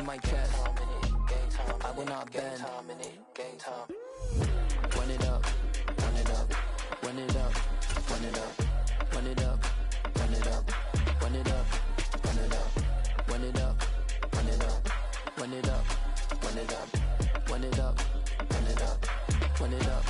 my chest. I will not bend. Run it up, run it up, run it up, run it up, run it up, run it up, run it up, run it up, run it up, run it up, run it up, run it up, run it up, run it up, run it up.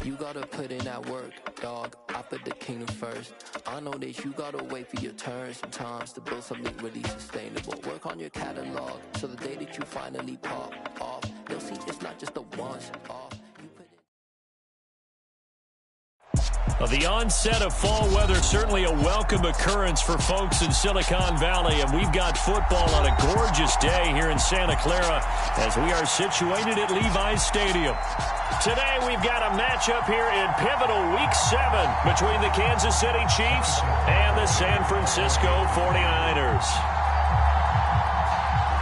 You gotta put in that work, dog. I put the kingdom first. I know that you gotta wait for your turn sometimes to build something really sustainable. Work on your catalog, so the day that you finally pop off, they'll see it's not just a once off. Well, the onset of fall weather, certainly a welcome occurrence for folks in Silicon Valley, and we've got football on a gorgeous day here in Santa Clara as we are situated at Levi's Stadium. Today we've got a matchup here in pivotal Week 7 between the Kansas City Chiefs and the San Francisco 49ers.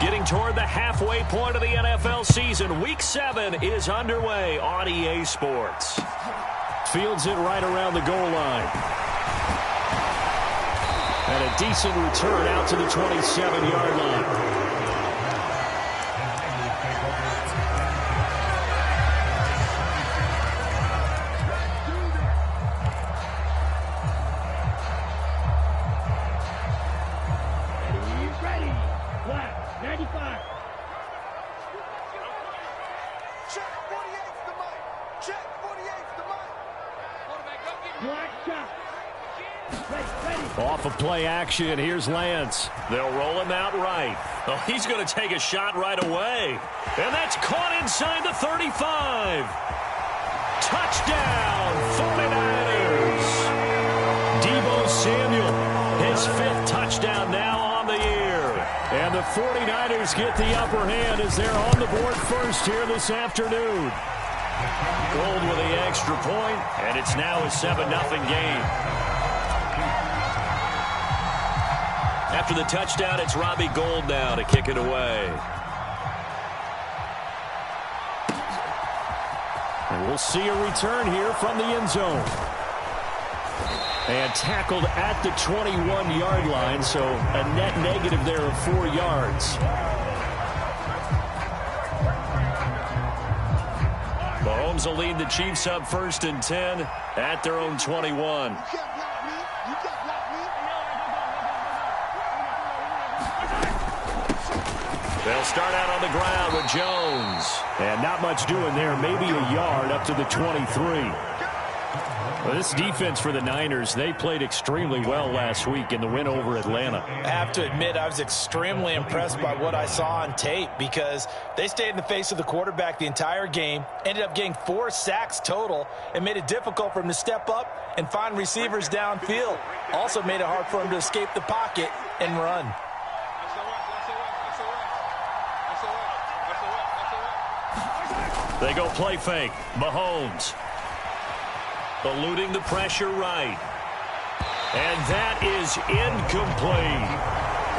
Getting toward the halfway point of the NFL season, Week 7 is underway on EA Sports. Fields it right around the goal line. And a decent return out to the 27-yard line. Off of play action, here's Lance. They'll roll him out right. Oh, he's going to take a shot right away. And that's caught inside the 35. Touchdown, 49ers. Deebo Samuel, his 5th touchdown now on the year. And the 49ers get the upper hand as they're on the board first here this afternoon. Gold with the extra point, and it's now a 7-0 game. After the touchdown, it's Robbie Gould now to kick it away. And we'll see a return here from the end zone. And tackled at the 21-yard line, so a net negative there of 4 yards. Mahomes will lead the Chiefs up 1st and 10 at their own 21. They'll start out on the ground with Jones. And not much doing there. Maybe a yard up to the 23. Well, this defense for the Niners, they played extremely well last week in the win over Atlanta. I have to admit, I was extremely impressed by what I saw on tape because they stayed in the face of the quarterback the entire game, ended up getting 4 sacks total, and made it difficult for him to step up and find receivers downfield. Also made it hard for him to escape the pocket and run. They go play fake. Mahomes eluding the pressure right. And that is incomplete.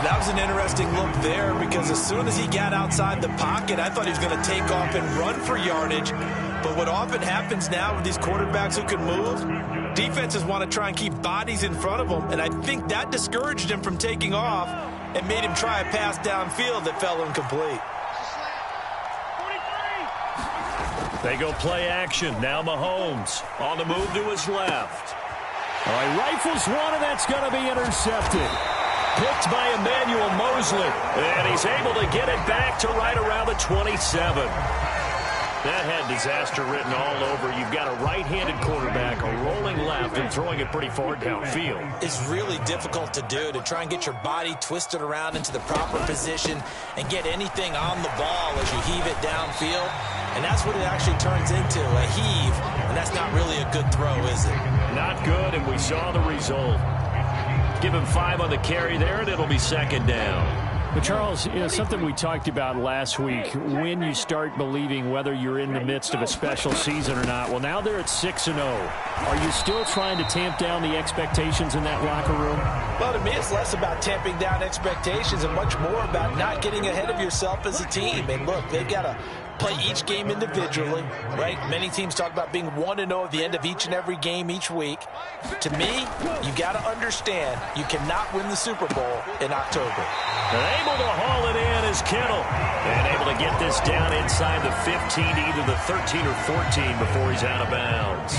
That was an interesting look there because as soon as he got outside the pocket, I thought he was going to take off and run for yardage. But what often happens now with these quarterbacks who can move, defenses want to try and keep bodies in front of them. And I think that discouraged him from taking off and made him try a pass downfield that fell incomplete. They go play action. Now Mahomes on the move to his left. All right, rifles one, and that's going to be intercepted. Picked by Emmanuel Mosley. And he's able to get it back to right around the 27. That had disaster written all over. You've got a right-handed quarterback, a rolling left, and throwing it pretty far downfield. It's really difficult to do, to try and get your body twisted around into the proper position and get anything on the ball as you heave it downfield. And that's what it actually turns into, a heave. And that's not really a good throw, is it? Not good, and we saw the result. Give him 5 on the carry there, and it'll be 2nd down. But, Charles, something we talked about last week, when you start believing whether you're in the midst of a special season or not. Well, now they're at 6-0. Are you still trying to tamp down the expectations in that locker room? Well, to me, it's less about tamping down expectations and much more about not getting ahead of yourself as a team. And, look, they've got to play each game individually, right? Many teams talk about being 1-0 at the end of each and every game each week. To me, you got to understand you cannot win the Super Bowl in October. They're able to haul it in is Kittle. And able to get this down inside the 15 to either the 13 or 14 before he's out of bounds.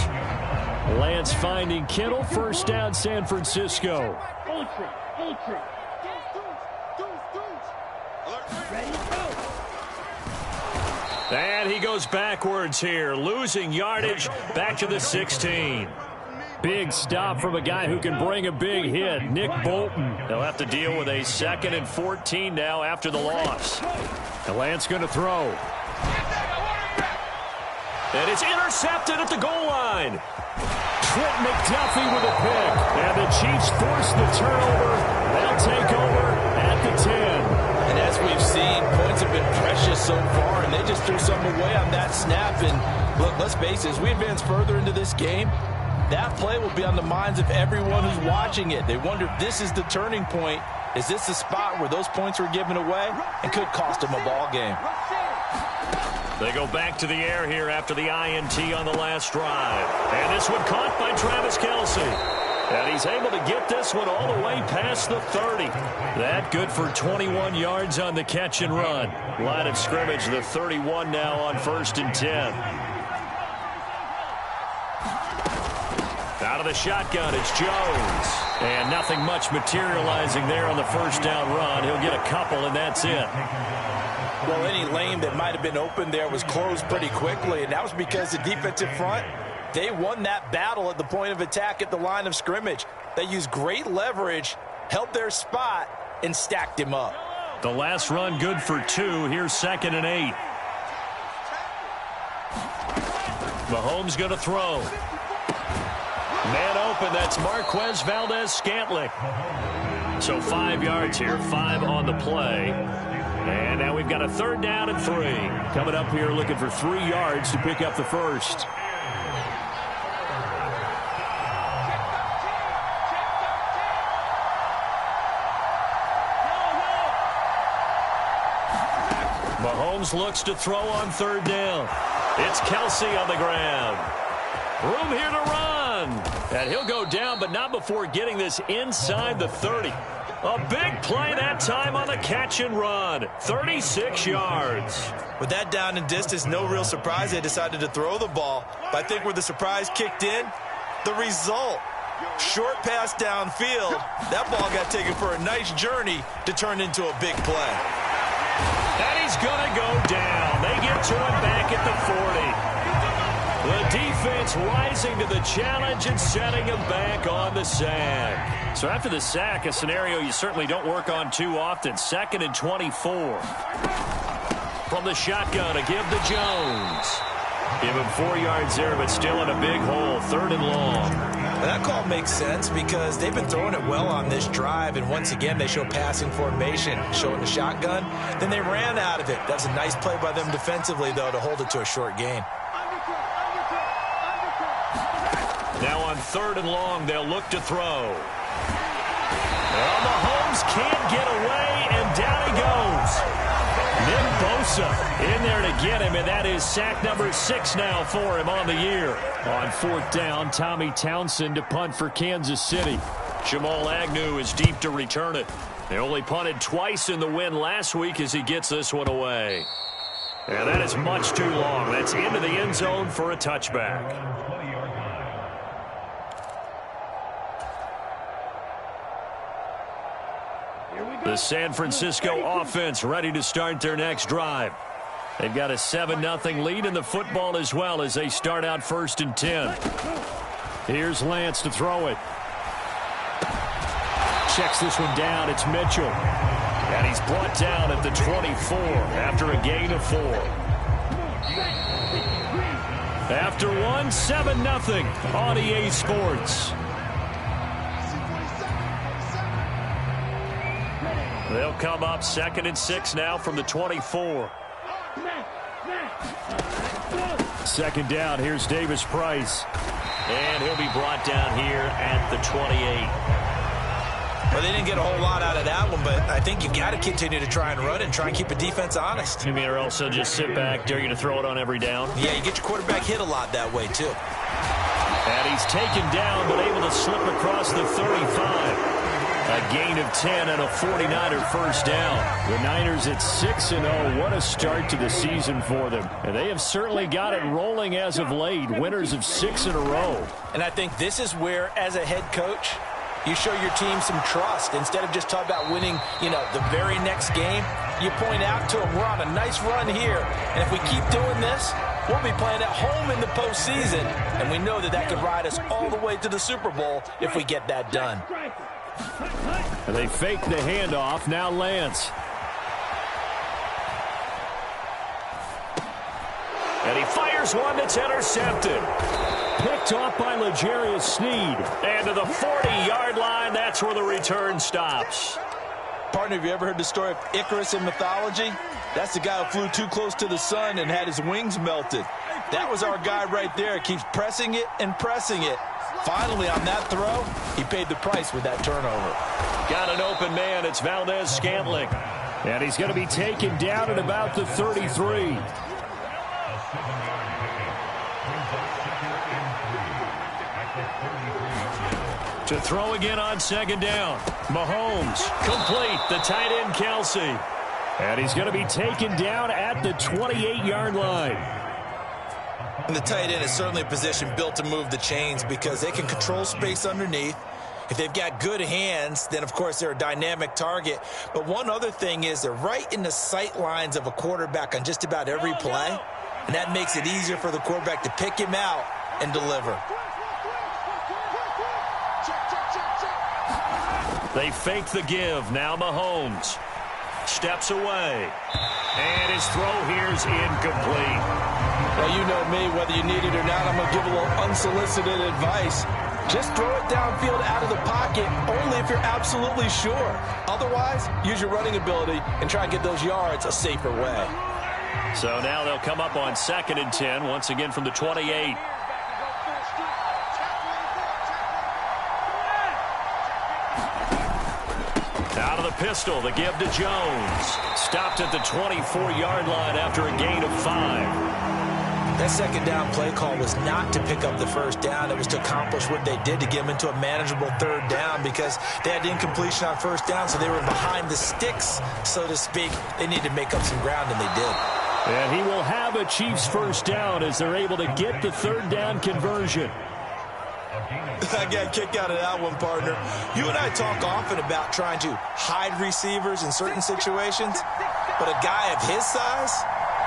Lance finding Kittle. First down, San Francisco. And he goes backwards here, losing yardage back to the 16. Big stop from a guy who can bring a big hit, Nick Bolton. They'll have to deal with a 2nd and 14 now after the loss. And Lance going to throw. And it's intercepted at the goal line. Trent McDuffie with a pick. And the Chiefs force the turnover. They'll take over at the 10. And as we've seen, points have been precious so far, and they just threw something away on that snap. And look, let's face it, as we advance further into this game, that play will be on the minds of everyone who's watching it. They wonder if this is the turning point. Is this the spot where those points were given away and could cost them a ball game? They go back to the air here after the INT on the last drive. And this one caught by Travis Kelce. And he's able to get this one all the way past the 30. That good for 21 yards on the catch and run. Line of scrimmage, the 31 now on 1st and 10. Out of the shotgun, it's Jones. And nothing much materializing there on the first down run. He'll get a couple, and that's it. Well, any lane that might have been open there was closed pretty quickly, and that was because the defensive front, they won that battle at the point of attack at the line of scrimmage. They used great leverage, held their spot, and stacked him up. The last run good for 2. Here's 2nd and 8. Mahomes going to throw. Man open, that's Marquez Valdez-Scantling. So 5 yards here, 5 on the play. And now we've got a 3rd down and 3. Coming up here looking for 3 yards to pick up the first. Mahomes looks to throw on 3rd down. It's Kelce on the ground. Room here to run. And he'll go down, but not before getting this inside the 30. A big play that time on the catch and run. 36 yards. With that down and distance, no real surprise they decided to throw the ball. But I think where the surprise kicked in, the result. Short pass downfield. That ball got taken for a nice journey to turn into a big play. And he's going to go down. They get to him back at the 40. The defense rising to the challenge and setting him back on the sack. So after the sack, a scenario you certainly don't work on too often. 2nd and 24. From the shotgun to give to Jones. Give him 4 yards there, but still in a big hole. 3rd and long. And that call makes sense because they've been throwing it well on this drive, and once again they show passing formation, showing the shotgun. Then they ran out of it. That's a nice play by them defensively, though, to hold it to a short gain. Now on 3rd and long, they'll look to throw. Well, Mahomes can't get away, and down he goes. Nick Bosa in there to get him, and that is sack number 6 now for him on the year. On 4th down, Tommy Townsend to punt for Kansas City. Jamal Agnew is deep to return it. They only punted twice in the win last week as he gets this one away. And that is much too long. That's into the end zone for a touchback. The San Francisco offense ready to start their next drive. They've got a 7-0 lead in the football as well as they start out 1st and 10. Here's Lance to throw it. Checks this one down. It's Mitchell. And he's brought down at the 24 after a gain of 4. After one, 7-0 on EA Sports. They'll come up 2nd and 6 now from the 24. 2nd down. Here's Davis Price. And he'll be brought down here at the 28. Well, they didn't get a whole lot out of that one, but I think you've got to continue to try and run it and try and keep the defense honest. You mean, or else they'll just sit back, dare you to throw it on every down? Yeah, you get your quarterback hit a lot that way, too. And he's taken down, but able to slip across the 35. A gain of 10 and a 49er first down. The Niners at 6-0. What a start to the season for them. And they have certainly got it rolling as of late. Winners of 6 in a row. And I think this is where, as a head coach, you show your team some trust. Instead of just talking about winning, the very next game, you point out to them, we're on a nice run here. And if we keep doing this, we'll be playing at home in the postseason. And we know that could ride us all the way to the Super Bowl if we get that done. They fake the handoff. Now Lance. And he fires one that's intercepted. Picked off by L'Jarius Sneed. And to the 40-yard line, that's where the return stops. Partner, have you ever heard the story of Icarus in mythology? That's the guy who flew too close to the sun and had his wings melted. That was our guy right there. Keeps pressing it and pressing it. Finally, on that throw, he paid the price with that turnover. Got an open man. It's Valdez-Scantling. And he's going to be taken down at about the 33. To throw again on second down. Mahomes, complete. The tight end, Kelsey. And he's going to be taken down at the 28-yard line. And the tight end is certainly a position built to move the chains because they can control space underneath. If they've got good hands, then, of course, they're a dynamic target. But one other thing is they're right in the sight lines of a quarterback on just about every play. And that makes it easier for the quarterback to pick him out and deliver. They fake the give. Now Mahomes steps away. And his throw here is incomplete. Well, you know me, whether you need it or not, I'm going to give a little unsolicited advice. Just throw it downfield out of the pocket only if you're absolutely sure. Otherwise, use your running ability and try and get those yards a safer way. So now they'll come up on 2nd and 10, once again from the 28. Out of the pistol, the give to Jones. Stopped at the 24-yard line after a gain of 5. That second down play call was not to pick up the first down. It was to accomplish what they did to get them into a manageable third down because they had incompletion on first down, so they were behind the sticks, so to speak. They needed to make up some ground, and they did. And he will have a Chiefs first down as they're able to get the third down conversion. I got a kick out of that one, partner. You and I talk often about trying to hide receivers in certain situations, but a guy of his size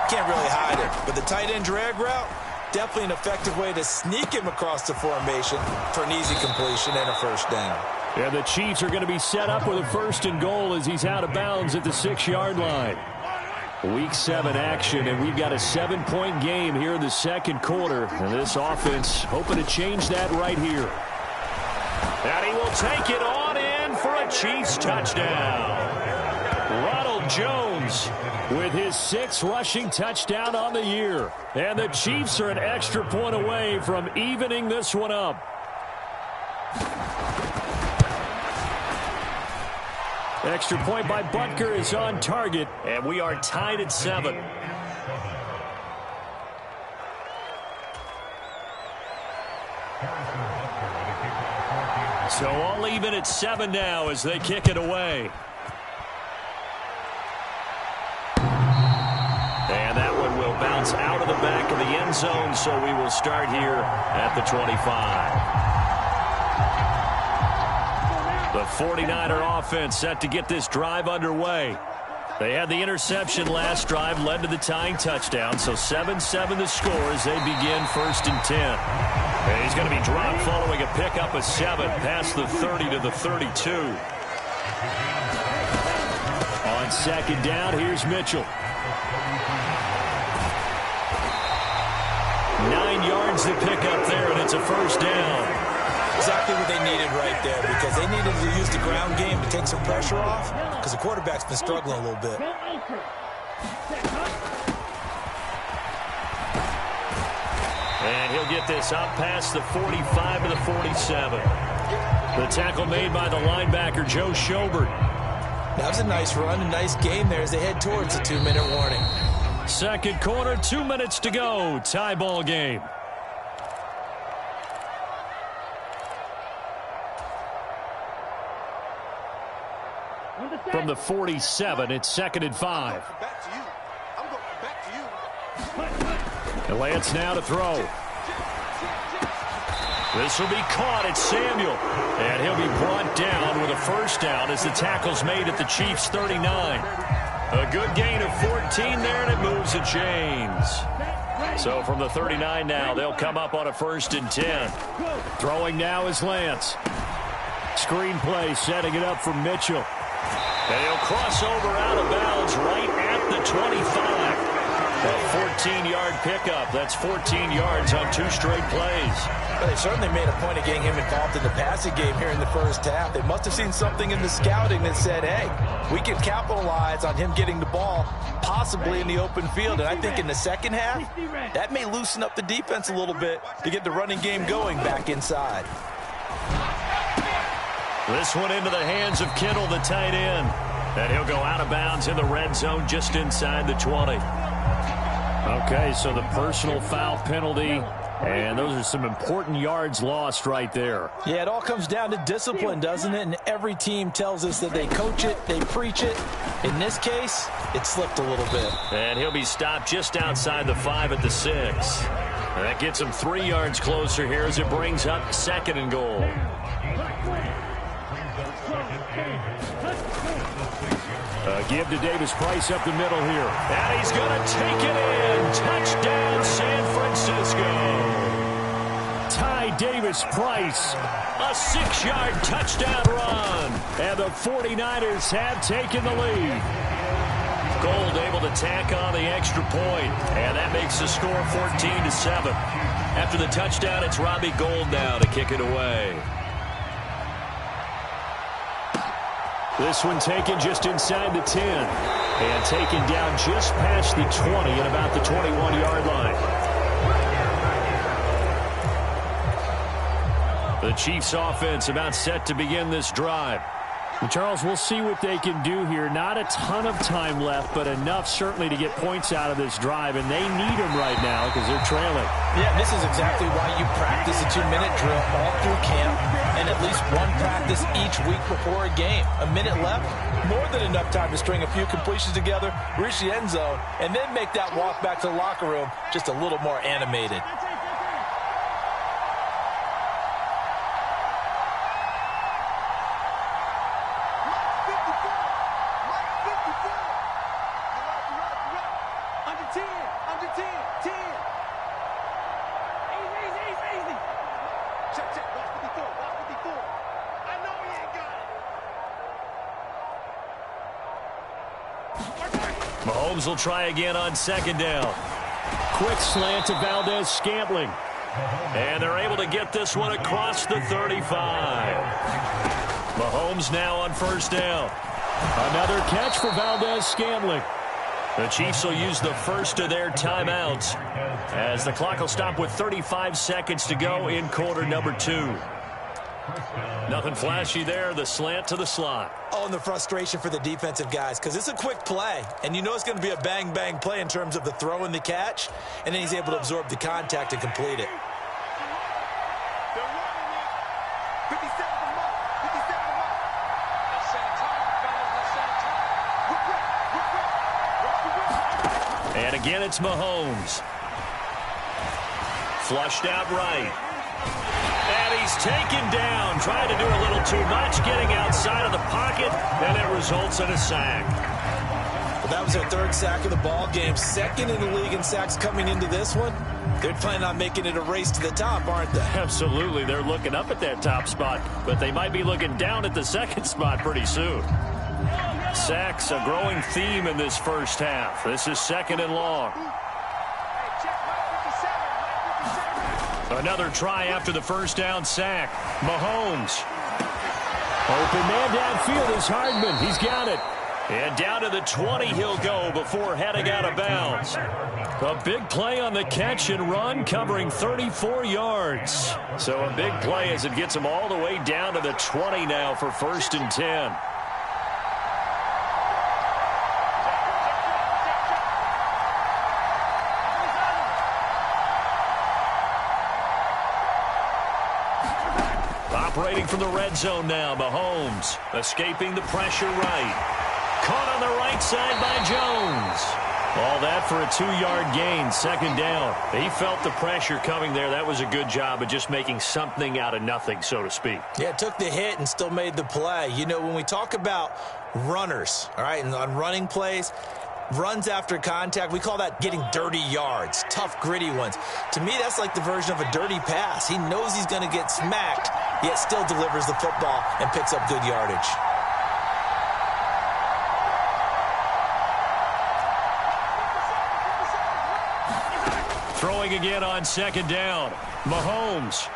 can't really hide it. But the tight end drag route, definitely an effective way to sneak him across the formation for an easy completion and a first down. And the Chiefs are going to be set up with a 1st and goal as he's out of bounds at the 6-yard line. Week 7 action, and we've got a 7-point game here in the second quarter. And this offense hoping to change that right here. And he will take it on in for a Chiefs touchdown. Ronald Jones with his 6th rushing touchdown on the year. And the Chiefs are an extra point away from evening this one up. Extra point by Butker is on target, and we are tied at 7. So all even at 7 now as they kick it away. And that one will bounce out of the back of the end zone, so we will start here at the 25. The 49er offense set to get this drive underway. They had the interception last drive, led to the tying touchdown, so 7-7 the score as they begin 1st and 10. And he's going to be dropped following a pickup of 7 past the 30 to the 32. On 2nd down, here's Mitchell. 9 yards to pick up there, and it's a first down. Exactly what they needed right there because they needed to use the ground game to take some pressure off because the quarterback's been struggling a little bit. And he'll get this up past the 45 to the 47. The tackle made by the linebacker, Joe Schobert. That was a nice run, a nice game there as they head towards the 2-minute warning. Second quarter, 2 minutes to go. Tie ball game. from the 47. It's 2nd and 5. And Lance now to throw. This will be caught. It's Samuel. And he'll be brought down with a first down as the tackle's made at the Chiefs' 39. A good gain of 14 there, and it moves the chains. So from the 39 now, they'll come up on a 1st and 10. Throwing now is Lance. Screen play, setting it up for Mitchell. And he'll cross over out of bounds right at the 25. A 14-yard pickup. That's 14 yards on 2 straight plays. Well, they certainly made a point of getting him involved in the passing game here in the first half. They must have seen something in the scouting that said, hey, we can capitalize on him getting the ball possibly in the open field. And I think in the second half, that may loosen up the defense a little bit to get the running game going back inside. This one into the hands of Kittle, the tight end. And he'll go out of bounds in the red zone just inside the 20. Okay, so the personal foul penalty, and those are some important yards lost right there. Yeah, it all comes down to discipline, doesn't it? And every team tells us that they coach it, they preach it. In this case, it slipped a little bit. And he'll be stopped just outside the 5 at the 6. And that gets him 3 yards closer here as it brings up 2nd and goal. Give to Davis Price up the middle here. And he's going to take it in. Touchdown, San Francisco. Ty Davis Price, a 6-yard touchdown run. And the 49ers have taken the lead. Gold able to tack on the extra point. And that makes the score 14-7. After the touchdown, it's Robbie Gould now to kick it away. This one taken just inside the 10 and taken down just past the 20 at about the 21-yard line. The Chiefs offense about set to begin this drive. And Charles, we'll see what they can do here. Not a ton of time left, but enough certainly to get points out of this drive, and they need them right now because they're trailing. Yeah, this is exactly why you practice a 2-minute drill all through camp and at least one practice each week before a game. A minute left, more than enough time to string a few completions together, reach the end zone, and then make that walk back to the locker room just a little more animated. Mahomes will try again on 2nd down. Quick slant to Valdez-Scantling. And they're able to get this one across the 35. Mahomes now on 1st down. Another catch for Valdez-Scantling. The Chiefs will use the first of their timeouts as the clock will stop with 35 seconds to go in quarter number 2. Nothing flashy there. The slant to the slot. Oh, and the frustration for the defensive guys because it's a quick play, and you know it's going to be a bang-bang play in terms of the throw and the catch, and then he's able to absorb the contact and complete it. And again, it's Mahomes. Flushed out right. And he's taken down, trying to do a little too much, getting outside of the pocket, and it results in a sack. Well, that was their 3rd sack of the ball game, 2nd in the league in sacks coming into this one. They're planning on making it a race to the top, aren't they? Absolutely. They're looking up at that top spot, but they might be looking down at the 2nd spot pretty soon. Sacks, a growing theme in this first half. This is 2nd and long. Another try after the first down sack. Mahomes. Open man downfield is Hardman. He's got it. And down to the 20 he'll go before heading out of bounds. A big play on the catch and run, covering 34 yards. So a big play as it gets him all the way down to the 20 now for 1st and 10. Operating from the red zone now, Mahomes escaping the pressure right. right side by Jones. All that for a 2-yard gain, second down. He felt the pressure coming there. That was a good job of just making something out of nothing, so to speak. Yeah, took the hit and still made the play. You know, when we talk about runners, all right, and on running plays, runs after contact, we call that getting dirty yards, tough, gritty ones. To me, that's like the version of a dirty pass. He knows he's going to get smacked, yet still delivers the football and picks up good yardage. Throwing again on second down. Mahomes.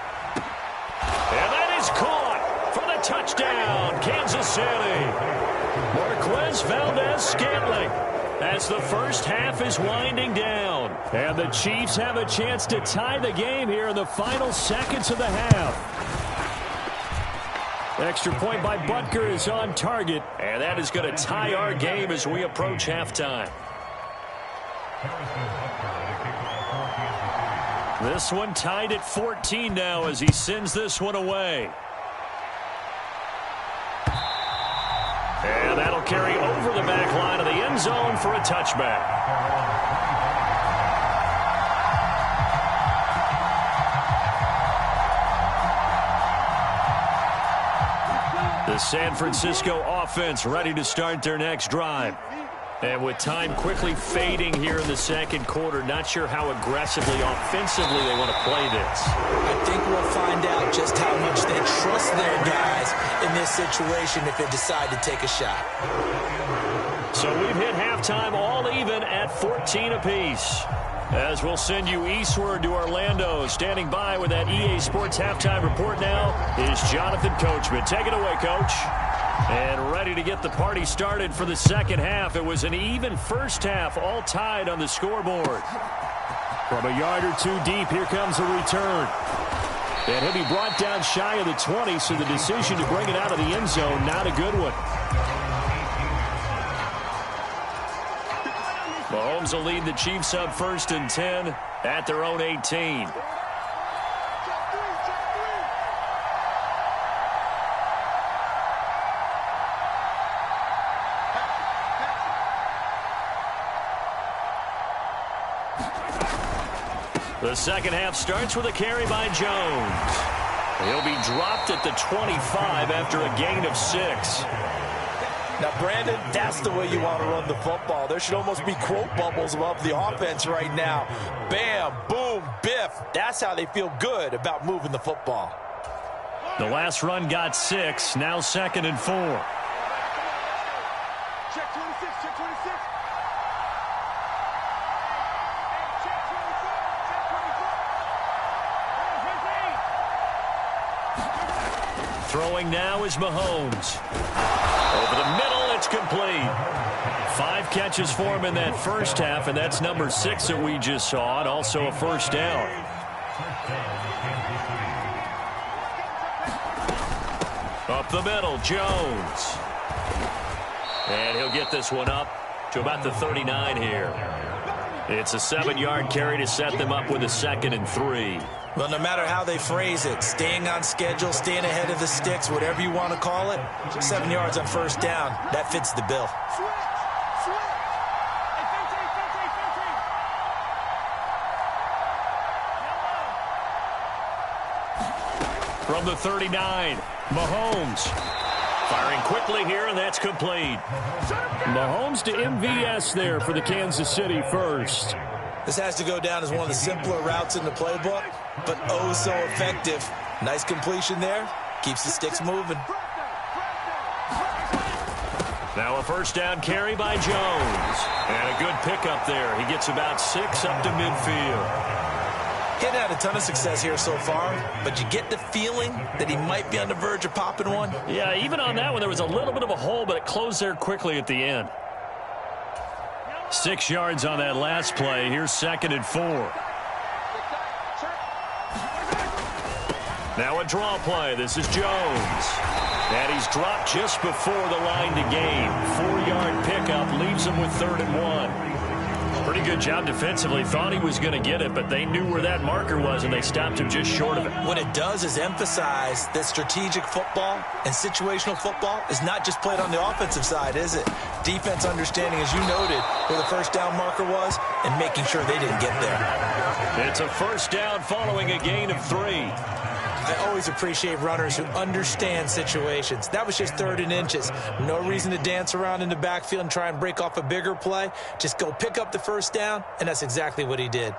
And that is caught for the touchdown, Kansas City. Marquez Valdez-Scantling as the first half is winding down. And the Chiefs have a chance to tie the game here in the final seconds of the half. Extra point by Butker is on target. And that is going to tie our game as we approach halftime. This one tied at 14 now as he sends this one away. And that'll carry over the back line of the end zone for a touchback. The San Francisco offense ready to start their next drive. And with time quickly fading here in the second quarter, not sure how aggressively, offensively they want to play this. I think we'll find out just how much they trust their guys in this situation if they decide to take a shot. So we've hit halftime all even at 14 apiece. As we'll send you eastward to Orlando. Standing by with that EA Sports halftime report now is Jonathan Coachman. Take it away, Coach. And ready to get the party started for the second half. It was an even first half, all tied on the scoreboard. From a yard or two deep, here comes a return. And he'll be brought down shy of the 20, so the decision to bring it out of the end zone, not a good one. Mahomes will lead the Chiefs up 1st and 10 at their own 18. The second half starts with a carry by Jones. He'll be dropped at the 25 after a gain of 6. Now, Brandon, that's the way you want to run the football. There should almost be quote bubbles above the offense right now. Bam, boom, biff. That's how they feel good about moving the football. The last run got 6, now 2nd and 4. Check 26, check 26. Throwing now is Mahomes. Over the middle, it's complete. 5 catches for him in that first half, and that's number 6 that we just saw, and also a first down. Up the middle, Jones. And he'll get this one up to about the 39 here. It's a 7-yard carry to set them up with a 2nd and 3. Well, no matter how they phrase it, staying on schedule, staying ahead of the sticks, whatever you want to call it, 7 yards on first down, that fits the bill. From the 39, Mahomes. Firing quickly here, and that's complete. Mahomes to MVS there for the Kansas City first. This has to go down as one of the simpler routes in the playbook, but oh so effective. Nice completion there. Keeps the sticks moving. Now a first down carry by Jones. And a good pickup there. He gets about 6 up to midfield. He hadn't had a ton of success here so far, but you get the feeling that he might be on the verge of popping one. Yeah, even on that one, there was a little bit of a hole, but it closed there quickly at the end. 6 yards on that last play. Here's 2nd and 4. Now a draw play. This is Jones. And he's dropped just before the line to gain. 4-yard pickup leaves him with 3rd and 1. Pretty good job defensively. Thought he was going to get it, but they knew where that marker was, and they stopped him just short of it. What it does is emphasize that strategic football and situational football is not just played on the offensive side, is it? Defense understanding, as you noted, where the first down marker was and making sure they didn't get there. It's a first down following a gain of 3. I always appreciate runners who understand situations. That was just 3rd and inches. No reason to dance around in the backfield and try and break off a bigger play. Just go pick up the first down, and that's exactly what he did.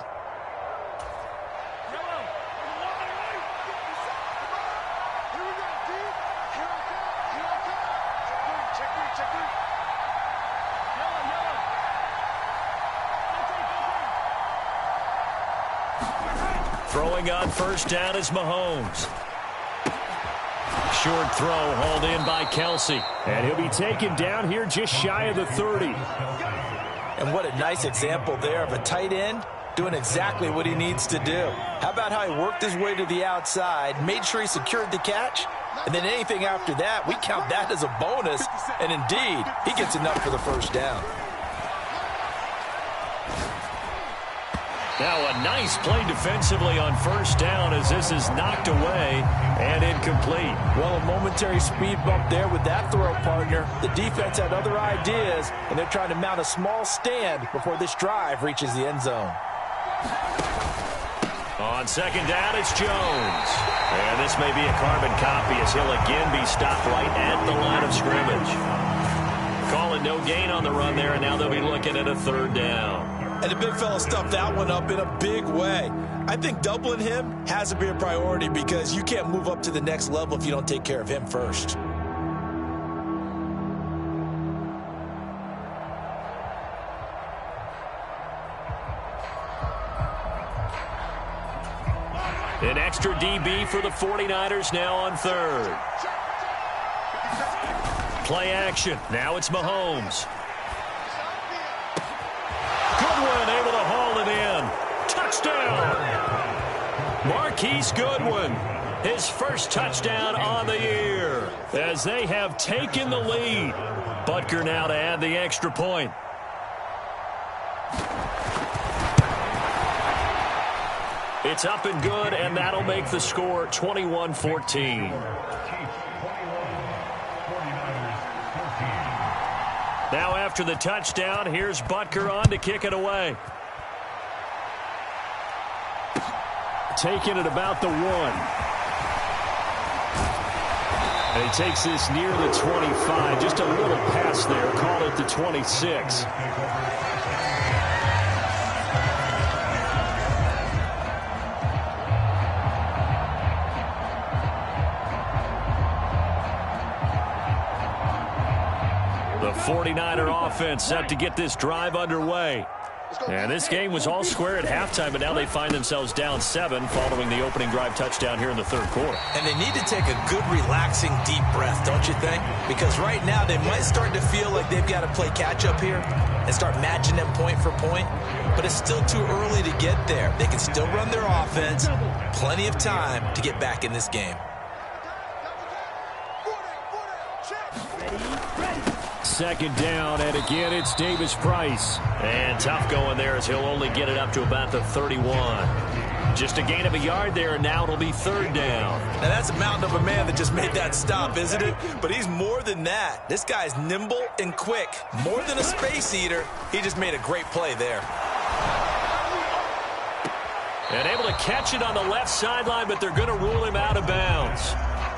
Throwing on first down is Mahomes. Short throw hauled in by Kelsey. And he'll be taken down here just shy of the 30. And what a nice example there of a tight end doing exactly what he needs to do. How about how he worked his way to the outside, made sure he secured the catch, and then anything after that, we count that as a bonus. And indeed, he gets enough for the first down. Now a nice play defensively on first down as this is knocked away and incomplete. Well, a momentary speed bump there with that throw, partner. The defense had other ideas, and they're trying to mount a small stand before this drive reaches the end zone. On second down, it's Jones. And this may be a carbon copy as he'll again be stopped right at the line of scrimmage. Calling no gain on the run there, and now they'll be looking at a 3rd down. And the big fella stuffed that one up in a big way. I think doubling him has to be a priority because you can't move up to the next level if you don't take care of him first. An extra DB for the 49ers now on 3rd. Play action. Now it's Mahomes. Goodwin able to haul it in. Touchdown. Marquise Goodwin, his first touchdown on the year as they have taken the lead. Butker now to add the extra point. It's up and good, and that'll make the score 21-14. Now after the touchdown, here's Butker on to kick it away. Taking it about the 1. And he takes this near the 25. Just a little pass there. Call it the 26. The 49er offense set to get this drive underway. And this game was all square at halftime, but now they find themselves down 7 following the opening drive touchdown here in the 3rd quarter. And they need to take a good, relaxing, deep breath, don't you think? Because right now they might start to feel like they've got to play catch-up here and start matching them point for point. But it's still too early to get there. They can still run their offense. Plenty of time to get back in this game. Second down, and again it's Davis Price. And tough going there as he'll only get it up to about the 31. Just a gain of a yard there, and now it'll be 3rd down. Now that's a mountain of a man that just made that stop, isn't it? But he's more than that. This guy's nimble and quick. More than a space eater, he just made a great play there. And able to catch it on the left sideline, but they're going to rule him out of bounds.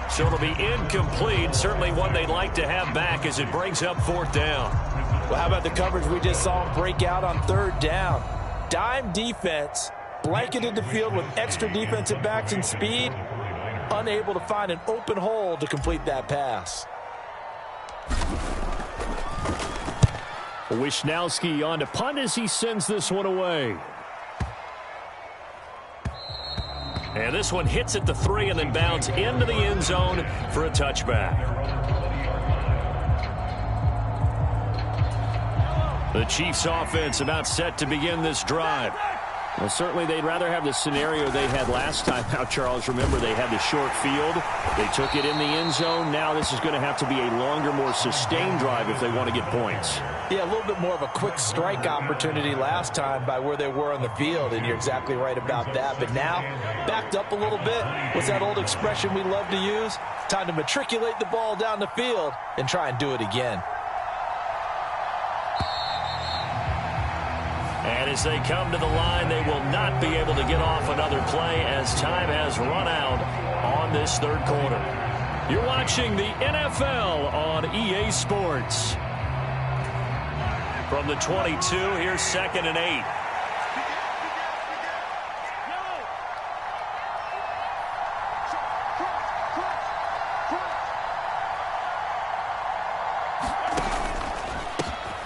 So it'll be incomplete. Certainly one they'd like to have back as it brings up 4th down. Well, how about the coverage we just saw him break out on 3rd down? Dime defense, blanketed the field with extra defensive backs and speed, unable to find an open hole to complete that pass. Wisnowski on to punt as he sends this one away. And this one hits at the 3 and then bounds into the end zone for a touchback. The Chiefs offense about set to begin this drive. Well, certainly they'd rather have the scenario they had last time out, Charles. Remember, they had the short field. They took it in the end zone. Now this is going to have to be a longer, more sustained drive if they want to get points. Yeah, a little bit more of a quick strike opportunity last time by where they were on the field, and you're exactly right about that. But now, backed up a little bit. What's that old expression we love to use? Time to matriculate the ball down the field and try and do it again. And as they come to the line, they will not be able to get off another play as time has run out on this third quarter. You're watching the NFL on EA Sports. From the 22, here's 2nd and 8.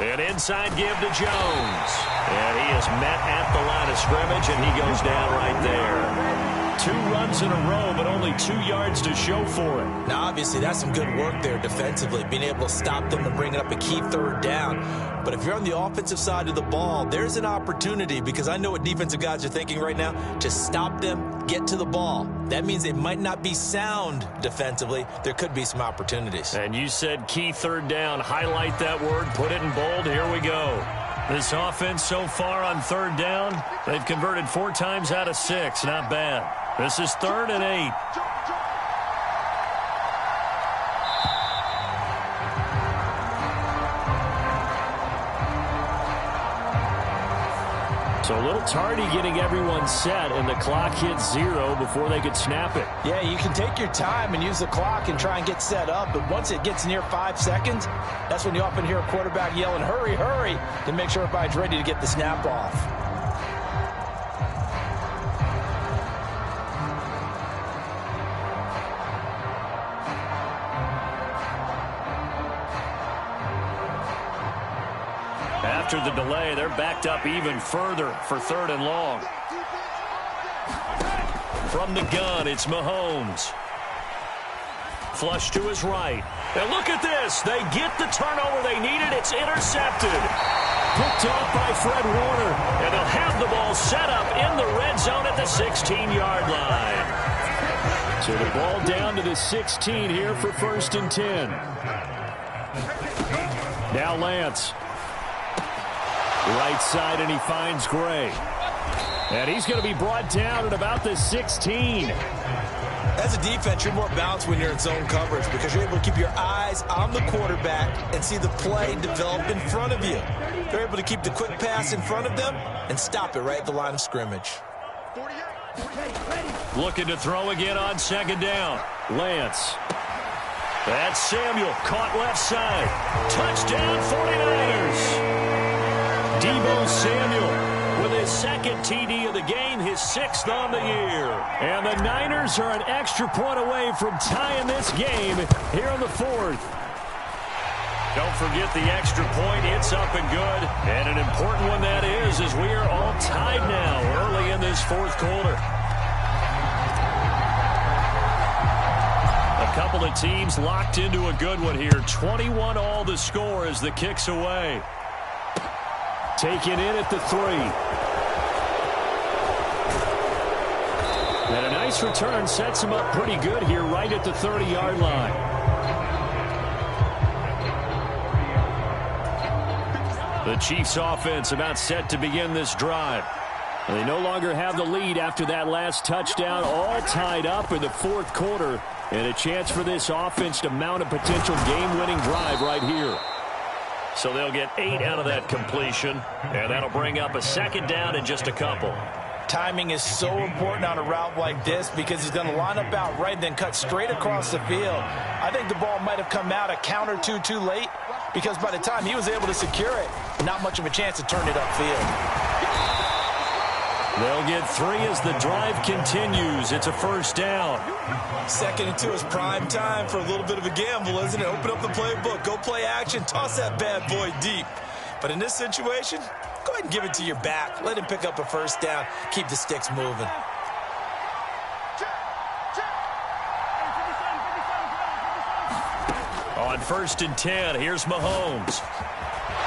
An inside give to Jones. And he is met at the line of scrimmage, and he goes down right there. 2 runs in a row, but only 2 yards to show for it. Now, obviously, that's some good work there defensively, being able to stop them and bring up a key third down. But if you're on the offensive side of the ball, there's an opportunity, because I know what defensive guys are thinking right now, to stop them, get to the ball. That means they might not be sound defensively. There could be some opportunities. And you said key third down. Highlight that word, put it in bold. Here we go. This offense so far on third down, they've converted 4 times out of 6. Not bad. This is 3rd and 8. So a little tardy getting everyone set, and the clock hits 0 before they could snap it. Yeah, you can take your time and use the clock and try and get set up, but once it gets near 5 seconds, that's when you often hear a quarterback yelling, hurry, hurry, to make sure everybody's ready to get the snap off. After the delay, they're backed up even further for 3rd and long. From the gun, it's Mahomes. Flush to his right. And look at this. They get the turnover they needed. It's intercepted. Picked off by Fred Warner. And they'll have the ball set up in the red zone at the 16-yard line. So the ball down to the 16 here for 1st and 10. Now Lance. Right side, and he finds Gray. And he's going to be brought down at about the 16. As a defense, you're more balanced when you're in zone coverage because you're able to keep your eyes on the quarterback and see the play develop in front of you. They're able to keep the quick pass in front of them and stop it right at the line of scrimmage. Looking to throw again on 2nd down. Lance. That's Samuel, caught left side. Touchdown 49ers. Deebo Samuel with his 2nd TD of the game, his 6th on the year. And the Niners are an extra point away from tying this game here in the 4th. Don't forget the extra point. It's up and good. And an important one that is, as we are all tied now early in this 4th quarter. A couple of teams locked into a good one here. 21 all the score as the kick's away. Taken in at the 3. And a nice return sets him up pretty good here right at the 30-yard line. The Chiefs offense about set to begin this drive. They no longer have the lead after that last touchdown, all tied up in the 4th quarter. And a chance for this offense to mount a potential game-winning drive right here. So they'll get 8 out of that completion, and that'll bring up a 2nd down in just a couple. Timing is so important on a route like this because he's going to line up out right and then cut straight across the field. I think the ball might have come out a count or two too late because by the time he was able to secure it, not much of a chance to turn it upfield. They'll get 3 as the drive continues. It's a 1st down. 2nd and 2 is prime time for a little bit of a gamble, isn't it? Open up the playbook, go play action, toss that bad boy deep. But in this situation, go ahead and give it to your back. Let him pick up a 1st down. Keep the sticks moving. On 1st and 10, here's Mahomes.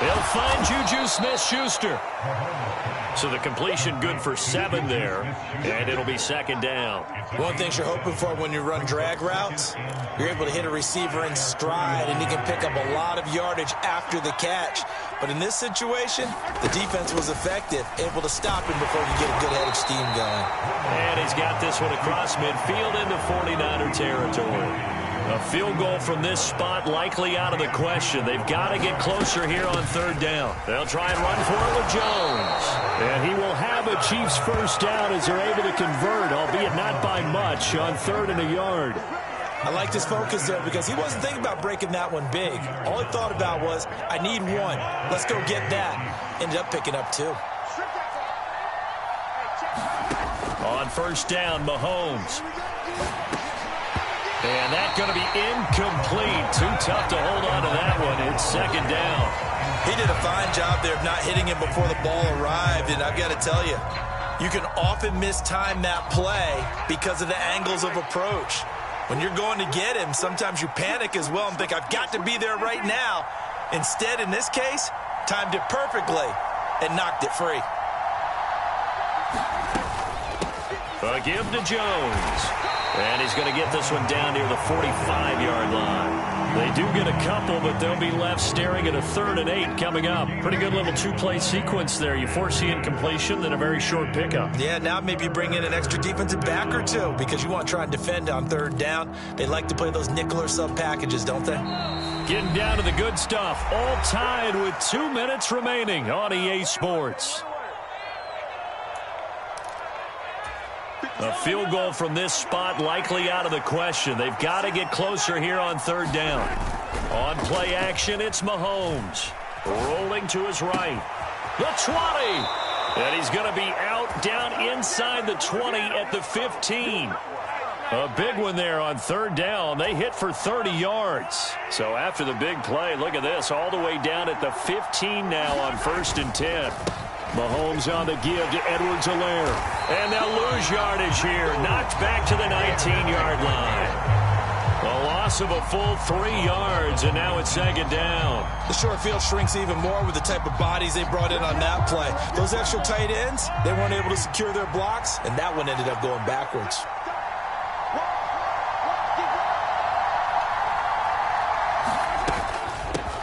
He'll find Juju Smith-Schuster. So the completion good for 7 there, and it'll be second down. One thing you're hoping for when you run drag routes, you're able to hit a receiver in stride, and he can pick up a lot of yardage after the catch. But in this situation, the defense was effective, able to stop him before he get a good head of steam going. And he's got this one across midfield into 49er territory. A field goal from this spot likely out of the question. They've got to get closer here on third down. They'll try and run for it with Jones. And he will have a Chiefs first down as they're able to convert, albeit not by much, on 3rd and a yard. I liked his focus there because he wasn't thinking about breaking that one big. All he thought about was, I need 1. Let's go get that. Ended up picking up 2. On first down, Mahomes. And that's going to be incomplete. Too tough to hold on to that one. It's second down. He did a fine job there of not hitting him before the ball arrived. And I've got to tell you, you can often mistime that play because of the angles of approach. When you're going to get him, sometimes you panic as well and think, I've got to be there right now. Instead, in this case, timed it perfectly and knocked it free. A give to Jones. And he's going to get this one down near the 45-yard line. They do get a couple, but they'll be left staring at a 3rd and 8 coming up. Pretty good little 2-play sequence there. You foresee incompletion, then a very short pickup. Yeah, now maybe bring in an extra defensive back or 2 because you want to try and defend on 3rd down. They like to play those nickel or sub packages, don't they? Getting down to the good stuff. All tied with 2 minutes remaining on EA Sports. A field goal from this spot likely out of the question. They've got to get closer here on 3rd down. On play action, it's Mahomes. Rolling to his right. The 20. And he's going to be out down inside the 20 at the 15. A big one there on 3rd down. They hit for 30 yards. So after the big play, look at this, all the way down at the 15 now on 1st and 10. Mahomes on the give to Edwards-Helaire. And they'll lose yardage here. Knocked back to the 19-yard line. A loss of a full 3 yards, and now it's 2nd down. The short field shrinks even more with the type of bodies they brought in on that play. Those extra tight ends, they weren't able to secure their blocks, and that one ended up going backwards.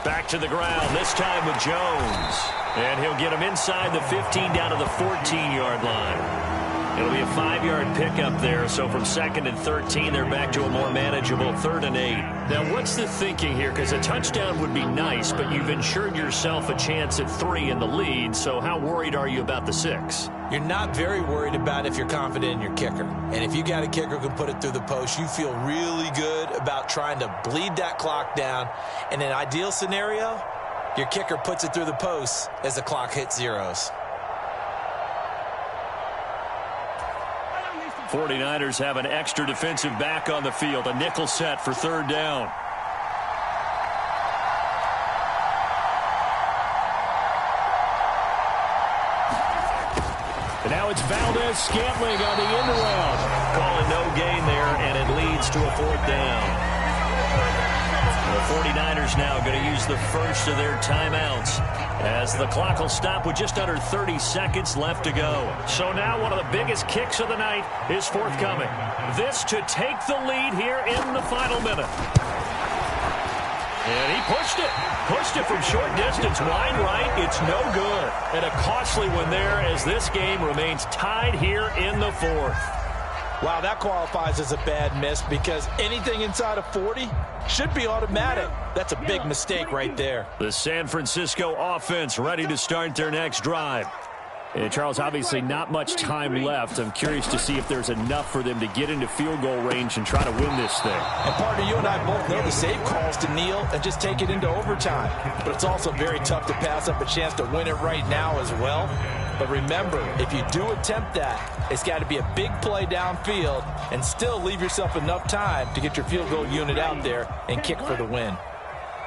Back to the ground, this time with Jones. And he'll get him inside the 15 down to the 14-yard line. It'll be a 5-yard pickup there. So from 2nd and 13, they're back to a more manageable 3rd and 8. Now, what's the thinking here? Because a touchdown would be nice, but you've ensured yourself a chance at 3 in the lead. So how worried are you about the 6? You're not very worried about if you're confident in your kicker. And if you got a kicker who can put it through the post, you feel really good about trying to bleed that clock down. In an ideal scenario, your kicker puts it through the post as the clock hits zeros. 49ers have an extra defensive back on the field. A nickel set for 3rd down. And now it's Valdez-Scantling on the end around. Calling no gain there, and it leads to a 4th down. The 49ers now going to use the first of their timeouts as the clock will stop with just under 30 seconds left to go. So now one of the biggest kicks of the night is forthcoming. This to take the lead here in the final minute. And he pushed it from short distance, wide right. It's no good. And a costly one there as this game remains tied here in the 4th. Wow, that qualifies as a bad miss because anything inside of 40 should be automatic. That's a big mistake right there. The San Francisco offense ready to start their next drive. And Charles, obviously not much time left. I'm curious to see if there's enough for them to get into field goal range and try to win this thing. And partner, you and I both know the save calls to kneel and just take it into overtime. But it's also very tough to pass up a chance to win it right now as well. But remember, if you do attempt that, it's got to be a big play downfield and still leave yourself enough time to get your field goal unit out there and kick for the win.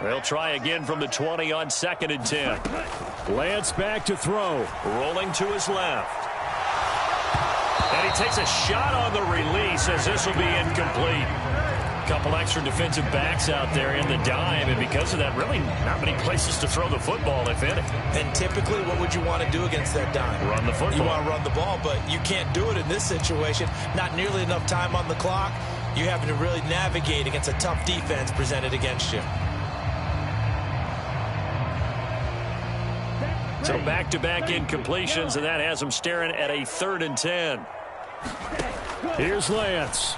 They'll try again from the 20 on 2nd and 10. Lance back to throw. Rolling to his left. And he takes a shot on the release as this will be incomplete. Couple extra defensive backs out there in the dime, and because of that, really not many places to throw the football, if any. And typically, what would you want to do against that dime? Run the football. You want to run the ball, but you can't do it in this situation. Not nearly enough time on the clock. You having to really navigate against a tough defense presented against you. So back-to-back incompletions, and that has them staring at a 3rd and 10. Here's Lance.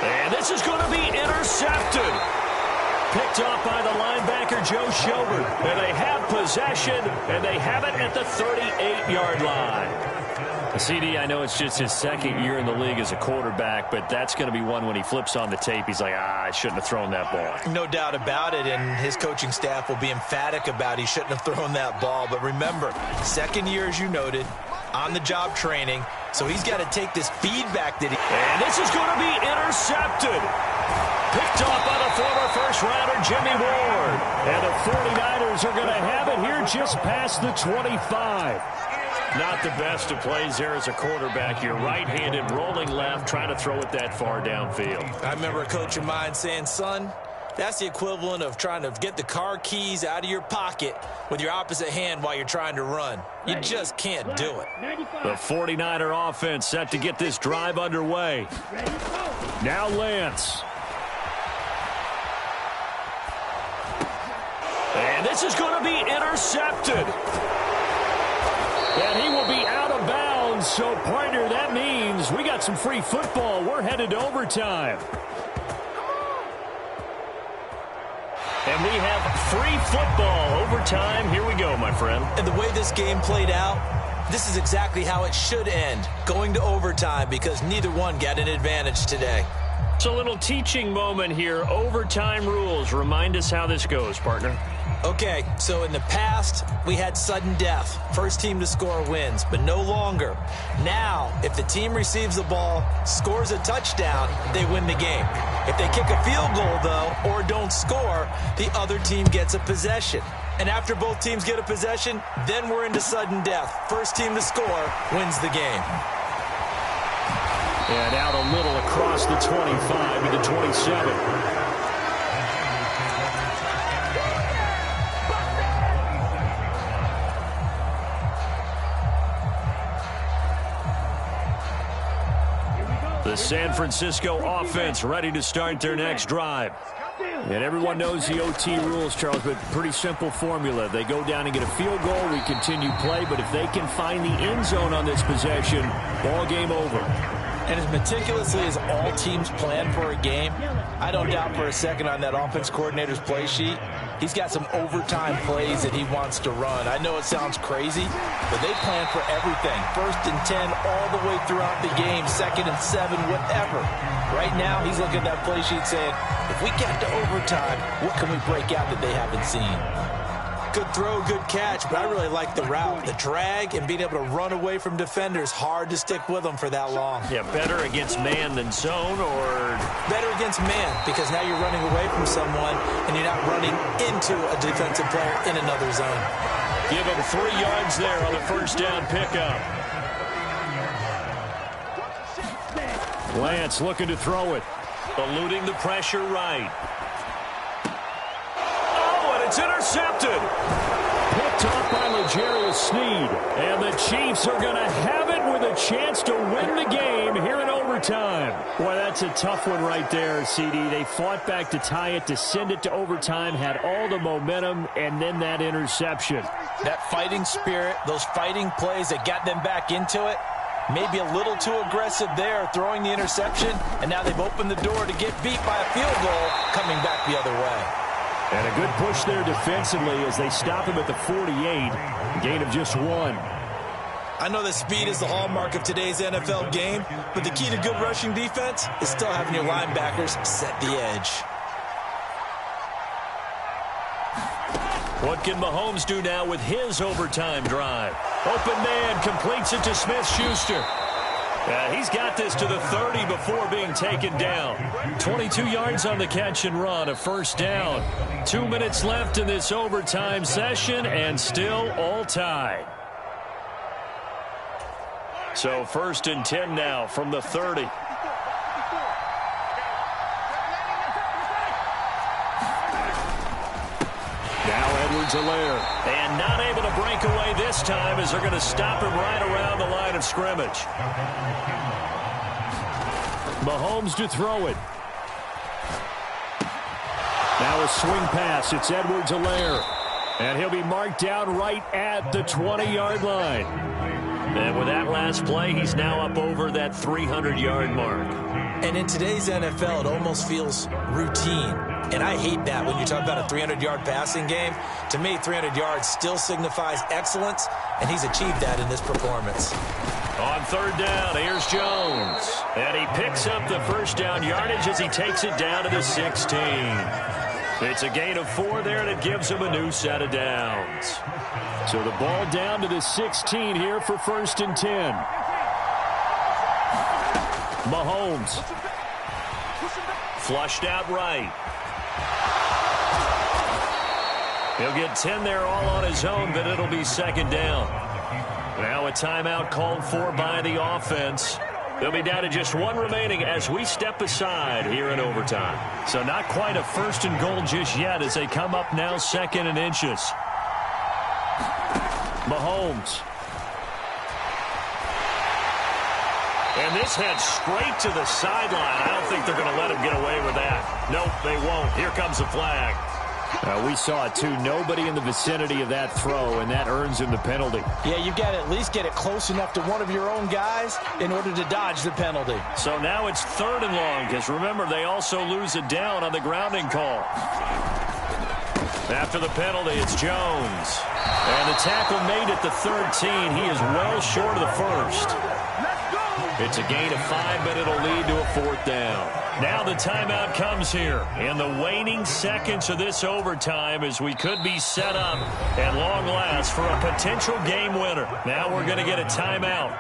And this is going to be intercepted. Picked off by the linebacker, Joe Schobert. And they have possession, and they have it at the 38-yard line. CD, I know it's just his 2nd year in the league as a quarterback, but that's going to be one when he flips on the tape, he's like, I shouldn't have thrown that ball. No doubt about it, and his coaching staff will be emphatic about he shouldn't have thrown that ball. But remember, 2nd year, as you noted, on-the-job training, so he's got to take this feedback that he... And this is going to be intercepted. Picked off by the former first-rounder, Jimmy Ward. And the 49ers are going to have it here just past the 25. Not the best of plays there as a quarterback. You're right-handed, rolling left, trying to throw it that far downfield. I remember a coach of mine saying, son, that's the equivalent of trying to get the car keys out of your pocket with your opposite hand while you're trying to run. You just can't do it. The 49er offense set to get this drive underway. Now Lance. And this is going to be intercepted. And he will be out of bounds. So, partner, that means we got some free football. We're headed to overtime. And we have free football. Overtime. Here we go, my friend. And the way this game played out, this is exactly how it should end. Going to overtime because neither one got an advantage today. So a little teaching moment here. Overtime rules. Remind us how this goes, partner. Okay, so in the past, we had sudden death. First team to score wins, but no longer. Now, if the team receives the ball, scores a touchdown, they win the game. If they kick a field goal, though, or don't score, the other team gets a possession. And after both teams get a possession, then we're into sudden death. First team to score wins the game. And out a little across the 25 to the 27. The San Francisco offense ready to start their next drive. And everyone knows the OT rules, Charles, but pretty simple formula. They go down and get a field goal, we continue play, but if they can find the end zone on this possession, ball game over. And as meticulously as all teams plan for a game, I don't doubt for a second on that offense coordinator's play sheet, he's got some overtime plays that he wants to run. I know it sounds crazy, but they plan for everything. 1st and 10 all the way throughout the game, 2nd and 7, whatever. Right now, he's looking at that play sheet saying, if we get to overtime, what can we break out that they haven't seen? Good throw, good catch, but I really like the route. The drag and being able to run away from defenders, hard to stick with them for that long. Yeah, better against man than zone, or? Better against man, because now you're running away from someone and you're not running into a defensive player in another zone. Give him 3 yards there on the first down pickup. Lance looking to throw it. Eluding the pressure right. It's intercepted. Picked off by L'Jarius Sneed. And the Chiefs are going to have it with a chance to win the game here in overtime. Boy, that's a tough one right there, CD. They fought back to tie it, to send it to overtime, had all the momentum, and then that interception. That fighting spirit, those fighting plays that got them back into it, maybe a little too aggressive there, throwing the interception, and now they've opened the door to get beat by a field goal, coming back the other way. And a good push there defensively as they stop him at the 48. A gain of just 1. I know that speed is the hallmark of today's NFL game, but the key to good rushing defense is still having your linebackers set the edge. What can Mahomes do now with his overtime drive? Open man completes it to Smith-Schuster. He's got this to the 30 before being taken down. 22 yards on the catch and run, a first down. 2 minutes left in this overtime session, and still all tied. So 1st and 10 now from the 30. Now Edwards-Helaire. And not able to break away this time as they're going to stop him right around the line of scrimmage. Mahomes to throw it. Now a swing pass. It's Edwards-Helaire. And he'll be marked down right at the 20-yard line. And with that last play, he's now up over that 300-yard mark. And in today's NFL, it almost feels routine. And I hate that when you talk about a 300-yard passing game. To me, 300 yards still signifies excellence, and he's achieved that in this performance. On 3rd down, here's Jones. And he picks up the first down yardage as he takes it down to the 16. It's a gain of 4 there, and it gives him a new set of downs. So the ball down to the 16 here for 1st and 10. Mahomes. Flushed out right. He'll get 10 there all on his own, but it'll be 2nd down. Now a timeout called for by the offense. They'll be down to just 1 remaining as we step aside here in overtime. So not quite a 1st and goal just yet as they come up now 2nd and inches. Mahomes. And this heads straight to the sideline. I don't think they're going to let him get away with that. Nope, they won't. Here comes the flag. We saw it, too. Nobody in the vicinity of that throw, and that earns him the penalty. Yeah, you've got to at least get it close enough to one of your own guys in order to dodge the penalty. So now it's 3rd and long, because remember, they also lose it down on the grounding call. After the penalty, it's Jones. And the tackle made at the 13. He is well short of the 1st. It's a gain of 5, but it'll lead to a 4th down. Now the timeout comes here in the waning seconds of this overtime as we could be set up at long last for a potential game winner. Now we're going to get a timeout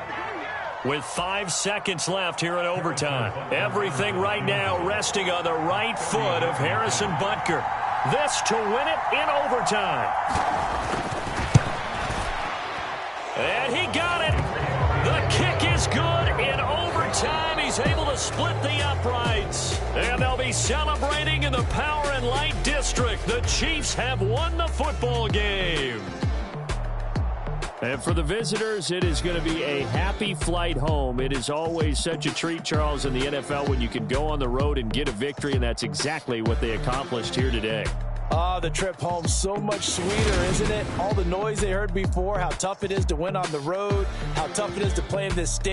with 5 seconds left here in overtime. Everything right now resting on the right foot of Harrison Butker. This to win it in overtime. And he got it. The kick is good in overtime. He's able to split the uprights. And they'll be celebrating in the Power and Light District. The Chiefs have won the football game. And for the visitors, it is going to be a happy flight home. It is always such a treat, Charles, in the NFL when you can go on the road and get a victory, and that's exactly what they accomplished here today. The trip home so much sweeter, isn't it? All the noise they heard before, how tough it is to win on the road, how tough it is to play in this stadium.